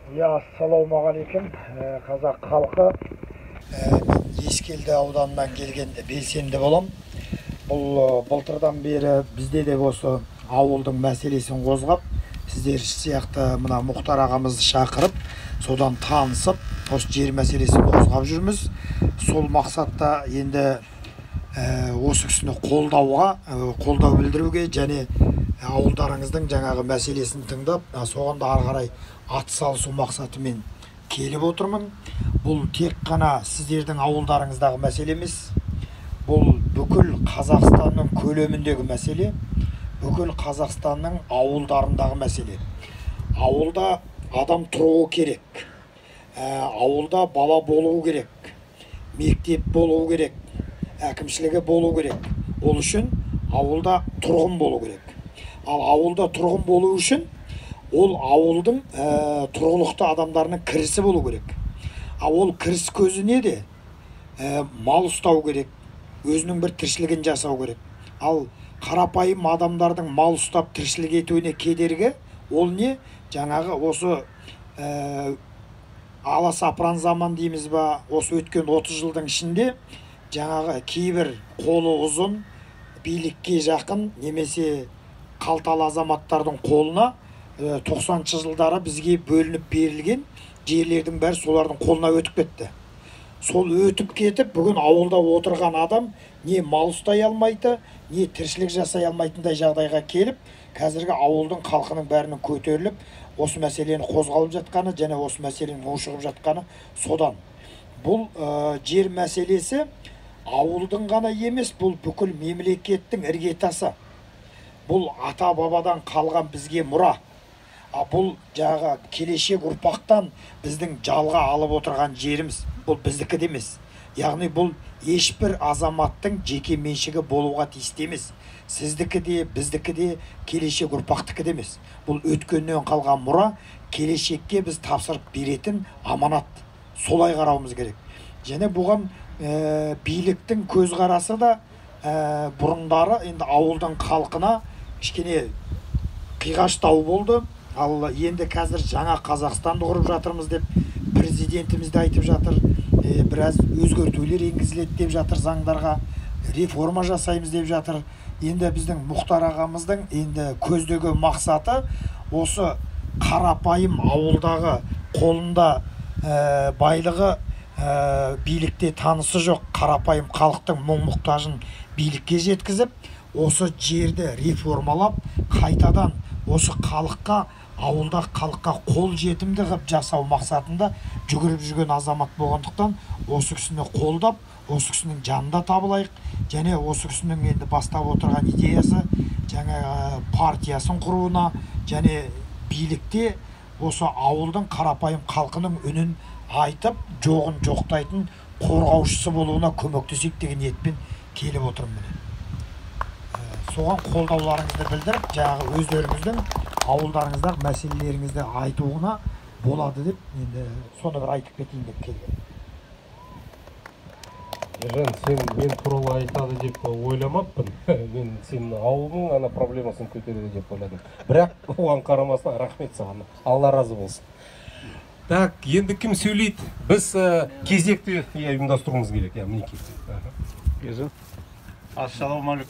Ассалаумағалейкум, қазақ халқы. Мен Ескелді ауданынан келгенде белсенді болам. Бұл былтырдан бері бізде де осы ауылдың мәселесін қозғап, сіздер сияқты мына Мұхтар ағамызды шақырып, содан танысып, осы жер мәселесін қозғап жүрміз. Сол мақсатта енді осы кісіні қолдау білдіруге және ауылдарыңыздың жаңағы мәселесін тыңдап, соған да ары қарай атсалысу мақсатымен келіп отырмын. Бұл тек қана сіздердің ауылдарыңыздағы мәселе емес, бұл бүкіл Қазақстанның көлеміндегі мәселе, бүкіл Қазақстанның ауылдарындағы мәселе. Ауылда адам тұруы керек, ауылда бала болуы керек, мектеп болуы керек, әкімшілігі болу керек. Ол үшін ауылда тұрғын болу керек. Ал ауылда тұрғын болу үшін ол ауылдың тұрғылықты адамдарының кірісі болу керек. Ал ол кіріс көзі неде? Мал ұстау керек, өзінің бір тіршілігін жасау керек. Ал қарапайым адамдардың мал ұстап тіршілік етуіне кедергі ол не? Жаңағы осы аласапыран заман дейміз ба, осы өткен 30 жылдың ішінде жаңағы кейбір қолы ұзын, билікке жақын немесе қалталы азаматтардың қолына 90-шы жылдары бізге бөлініп берілген жерлердің бәрі солардың қолына өтіп кетті. Сол өтіп кетіп, бүгін ауылда отырған адам не мал ұстай алмайды, не тіршілік жасай алмайтындай жағдайға келіп, қазіргі ауылдың халқының бәрінің көтеріліп, осы мәселені қозғалып жатқаны және осы мәселенің ушығып жатқаны содан. Бұл жер мәселесі ауылдың ғана емес, бұл бүкіл мемлекеттің іргетасы. Бұл ата-бабадан қалған бізге мұра. Бұл жағы келешек ұрпақтан біздің жалға алып отырған жеріміз. Бұл біздікі де емес. Яғни бұл ешбір азаматтың жеке меншігі болуға тиісті емес. Сіздікі де, біздікі де, келешек ұрпақтікі де емес. Бұл өткеннен қалған мұра, келешекке біз тапсырып беретін аманат. Солай қарауымыз керек. Және бұған биліктің көзқарасы да бұрындары енді ауылдың халқына кішкене қиғаштау болды. Ал енді қазір жаңа Қазақстанды құрып жатырмыз деп президентіміз де айтып жатыр. Біраз өзгертулер енгізіледі деп жатыр заңдарға, реформа жасаймыз деп жатыр. Енді біздің Мұхтар ағамыздың енді көздегі мақсаты осы қарапайым ауылдағы қолында байлығы билікте танысы жоқ қарапайым халықтың мұң-мұқтажын билікке жеткізіп, осы жерді реформалап, қайтадан осы халыққа, ауылда халыққа қол жетімді қылып жасау мақсатында жүгіріп жүрген азамат болғандықтан, осы кісіні қолдап, осы кісінің жанында табылайық, және осы кісінің енді бастап отырған идеясы жаңа партиясын құруына, және билікте осы ауылдың қарапайым халқының үнін айтып, жоғын жоқтайтын қорғаушысы болуына көмектесейік деген ниетпен келіп отырмын. Соған қолдауларыңызды білдіріп, жаңағы өздеріңіздің ауылдарыңыздағы мәселелеріңізді айтуына болады деп, енді соны бір айтып кетейін деп келген. Ержан, сен мен туралы айтады деп ойламаппын. Мен сенің ауылдың ана проблемасын көтереді деп ойладым. Бірақ оған қарамастан рахмет саған. Алла разы болсын. Так, енді кім сөйлейді? Біз кезекті ұйымдастыруымыз керек. Мінекей. Ассалаумағалейкум.